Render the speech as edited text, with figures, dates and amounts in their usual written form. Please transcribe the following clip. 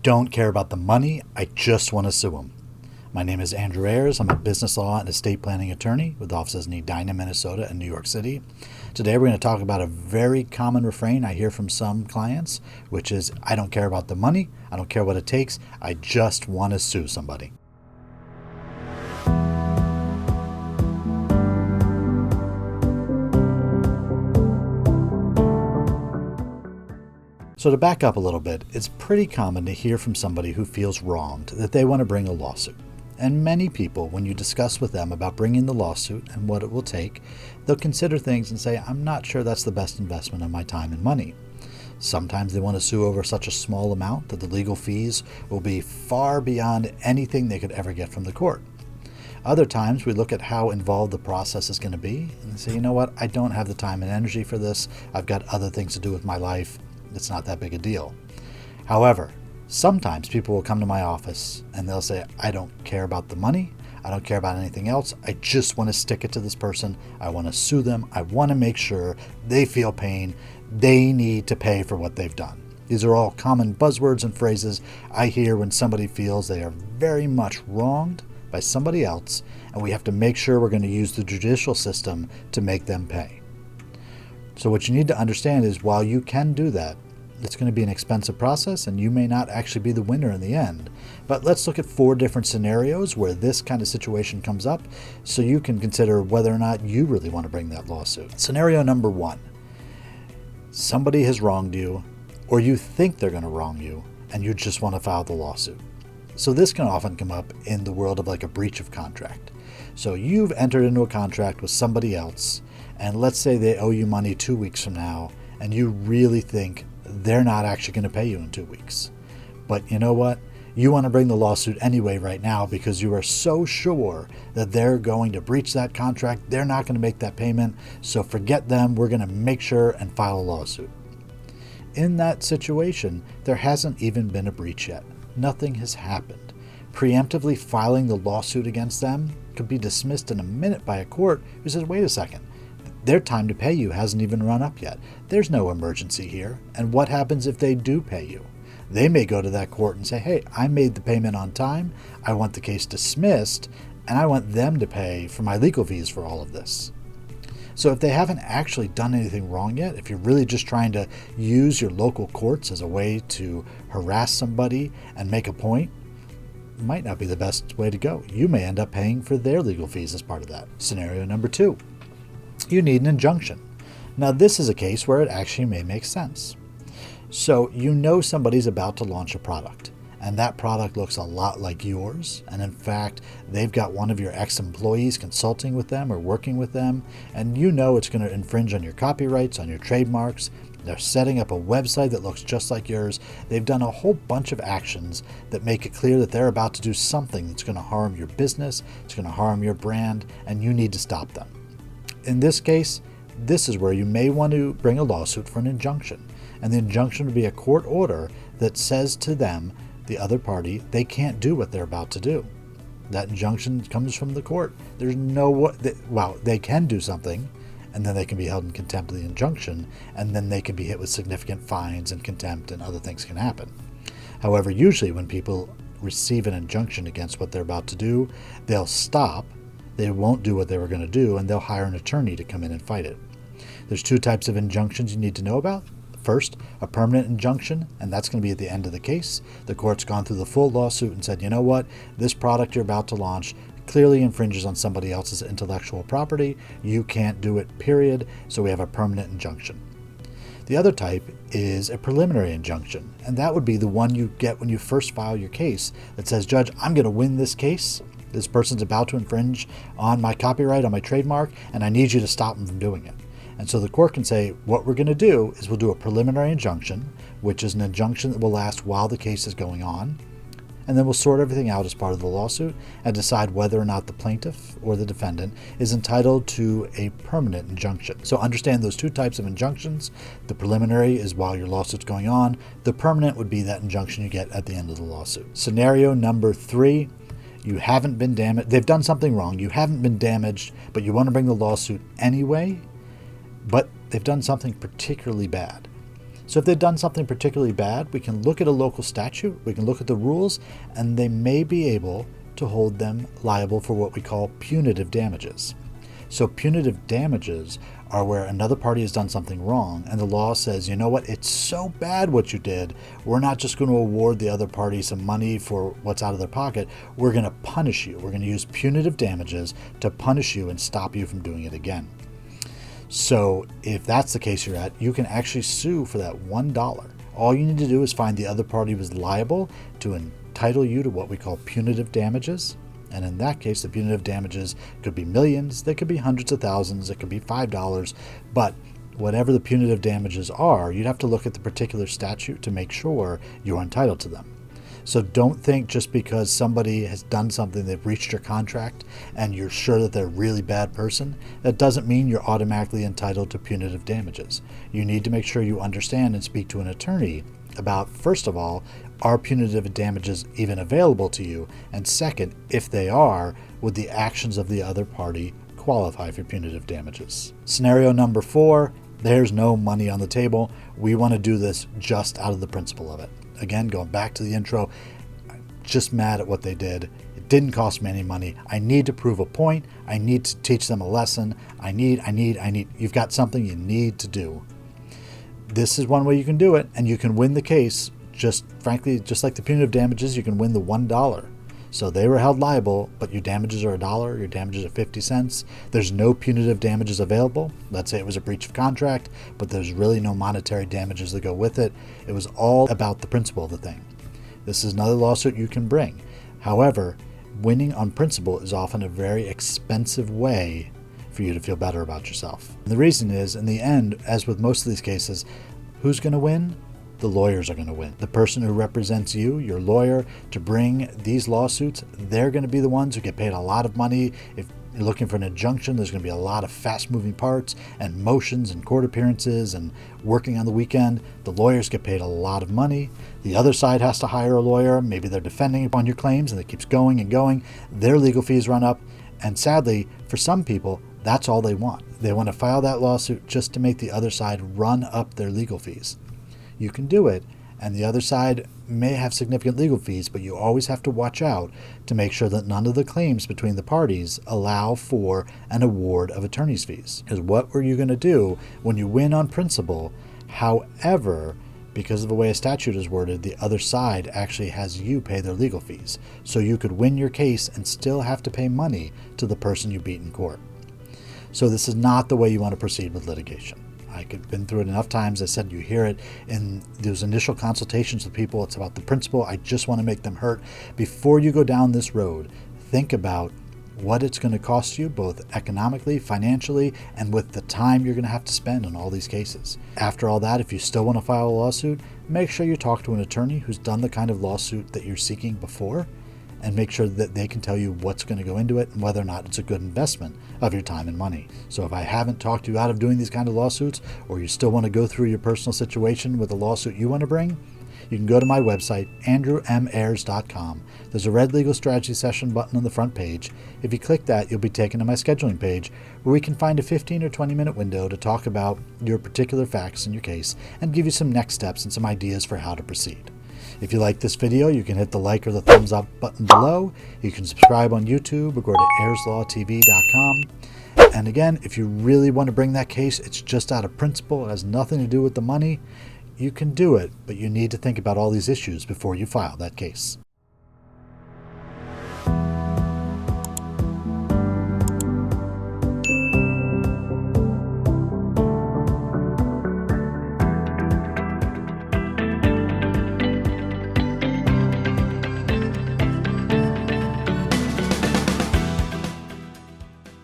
don't care about the money, I just want to sue them. My name is Andrew Ayers. I'm a business law and estate planning attorney with offices in Edina, Minnesota and New York City. Today we're going to talk about a very common refrain I hear from some clients, which is, I don't care about the money, I don't care what it takes, I just want to sue somebody. So to back up a little bit, it's pretty common to hear from somebody who feels wronged that they want to bring a lawsuit. And many people, when you discuss with them about bringing the lawsuit and what it will take, they'll consider things and say, I'm not sure that's the best investment of my time and money. Sometimes they want to sue over such a small amount that the legal fees will be far beyond anything they could ever get from the court. Other times we look at how involved the process is going to be and say, you know what, I don't have the time and energy for this. I've got other things to do with my life. It's not that big a deal. However, sometimes people will come to my office and they'll say, I don't care about the money. I don't care about anything else. I just want to stick it to this person. I want to sue them. I want to make sure they feel pain. They need to pay for what they've done. These are all common buzzwords and phrases I hear when somebody feels they are very much wronged by somebody else, and we have to make sure we're going to use the judicial system to make them pay. So what you need to understand is, while you can do that, it's going to be an expensive process and you may not actually be the winner in the end. But let's look at 4 different scenarios where this kind of situation comes up so you can consider whether or not you really want to bring that lawsuit. Scenario number 1. Somebody has wronged you, or you think they're going to wrong you, and you just want to file the lawsuit. So this can often come up in the world of like a breach of contract. So you've entered into a contract with somebody else, and let's say they owe you money 2 weeks from now, and you really think they're not actually going to pay you in 2 weeks. But you know what? You want to bring the lawsuit anyway right now because you are so sure that they're going to breach that contract. They're not going to make that payment. So forget them. We're going to make sure and file a lawsuit. In that situation, there hasn't even been a breach yet. Nothing has happened. Preemptively filing the lawsuit against them could be dismissed in a minute by a court who says, wait a second. Their time to pay you hasn't even run up yet. There's no emergency here. And what happens if they do pay you? They may go to that court and say, hey, I made the payment on time. I want the case dismissed, and I want them to pay for my legal fees for all of this. So if they haven't actually done anything wrong yet, if you're really just trying to use your local courts as a way to harass somebody and make a point, it might not be the best way to go. You may end up paying for their legal fees as part of that. Scenario number 2. You need an injunction. Now this is a case where it actually may make sense. So you know somebody's about to launch a product, and that product looks a lot like yours, and in fact they've got one of your ex-employees consulting with them or working with them, and you know it's going to infringe on your copyrights, on your trademarks. They're setting up a website that looks just like yours. They've done a whole bunch of actions that make it clear that they're about to do something that's going to harm your business, it's going to harm your brand, and you need to stop them. In this case, this is where you may want to bring a lawsuit for an injunction. And the injunction would be a court order that says to them, the other party, they can't do what they're about to do. That injunction comes from the court. There's they can do something, and then they can be held in contempt of the injunction, and then they can be hit with significant fines and contempt, and other things can happen. However, usually when people receive an injunction against what they're about to do, they'll stop. They won't do what they were going to do, and they'll hire an attorney to come in and fight it. There's 2 types of injunctions you need to know about. First, a permanent injunction, and that's going to be at the end of the case. The court's gone through the full lawsuit and said, you know what, this product you're about to launch clearly infringes on somebody else's intellectual property. You can't do it, period. So we have a permanent injunction. The other type is a preliminary injunction, and that would be the one you get when you first file your case that says, Judge, I'm going to win this case. This person's about to infringe on my copyright, on my trademark, and I need you to stop them from doing it. And so the court can say, what we're going to do is we'll do a preliminary injunction, which is an injunction that will last while the case is going on. And then we'll sort everything out as part of the lawsuit and decide whether or not the plaintiff or the defendant is entitled to a permanent injunction. So understand those 2 types of injunctions. The preliminary is while your lawsuit's going on. The permanent would be that injunction you get at the end of the lawsuit. Scenario number 3. You haven't been damaged. They've done something wrong. You haven't been damaged, but you want to bring the lawsuit anyway, but they've done something particularly bad. So if they've done something particularly bad, we can look at a local statute, we can look at the rules, and they may be able to hold them liable for what we call punitive damages. So punitive damages are where another party has done something wrong and the law says, you know what, it's so bad what you did, we're not just going to award the other party some money for what's out of their pocket, we're going to punish you. We're going to use punitive damages to punish you and stop you from doing it again. So if that's the case you're at, you can actually sue for that $1. All you need to do is find the other party was liable to entitle you to what we call punitive damages. And in that case, the punitive damages could be millions, they could be hundreds of thousands, it could be $5, but whatever the punitive damages are, you'd have to look at the particular statute to make sure you're entitled to them. So don't think just because somebody has done something, they've breached your contract, and you're sure that they're a really bad person, that doesn't mean you're automatically entitled to punitive damages. You need to make sure you understand and speak to an attorney about, first of all, are punitive damages even available to you? And second, if they are, would the actions of the other party qualify for punitive damages? Scenario number 4, there's no money on the table. We want to do this just out of the principle of it. Again, going back to the intro, I'm just mad at what they did. It didn't cost me any money. I need to prove a point. I need to teach them a lesson. I need. You've got something you need to do. This is one way you can do it, and you can win the case. Just frankly, just like the punitive damages, you can win the $1. So they were held liable, but your damages are $1, your damages are 50 cents. There's no punitive damages available. Let's say it was a breach of contract, but there's really no monetary damages that go with it. It was all about the principle of the thing. This is another lawsuit you can bring. However, winning on principle is often a very expensive way for you to feel better about yourself. And the reason is, in the end, as with most of these cases, who's going to win? The lawyers are going to win. The person who represents you, your lawyer, to bring these lawsuits, they're going to be the ones who get paid a lot of money. If you're looking for an injunction, there's going to be a lot of fast-moving parts and motions and court appearances and working on the weekend. The lawyers get paid a lot of money. The other side has to hire a lawyer. Maybe they're defending upon your claims and it keeps going and going. Their legal fees run up. And sadly, for some people, that's all they want. They want to file that lawsuit just to make the other side run up their legal fees. You can do it, and the other side may have significant legal fees, but you always have to watch out to make sure that none of the claims between the parties allow for an award of attorney's fees. Because what were you going to do when you win on principle? However, because of the way a statute is worded, the other side actually has you pay their legal fees. So you could win your case and still have to pay money to the person you beat in court. So this is not the way you want to proceed with litigation. I've been through it enough times. I said you hear it in those initial consultations with people. It's about the principle. I just want to make them hurt. Before you go down this road, think about what it's going to cost you, both economically, financially, and with the time you're going to have to spend on all these cases. After all that, if you still want to file a lawsuit, make sure you talk to an attorney who's done the kind of lawsuit that you're seeking before, and make sure that they can tell you what's going to go into it and whether or not it's a good investment of your time and money. So if I haven't talked you out of doing these kind of lawsuits, or you still want to go through your personal situation with a lawsuit you want to bring, you can go to my website, andrewmayers.com. There's a red legal strategy session button on the front page. If you click that, you'll be taken to my scheduling page, where we can find a 15 or 20 minute window to talk about your particular facts in your case and give you some next steps and some ideas for how to proceed. If you like this video, you can hit the like or the thumbs up button below. You can subscribe on YouTube or go to ayerslaw.tv.com. And again, if you really want to bring that case, it's just out of principle, it has nothing to do with the money, you can do it, but you need to think about all these issues before you file that case.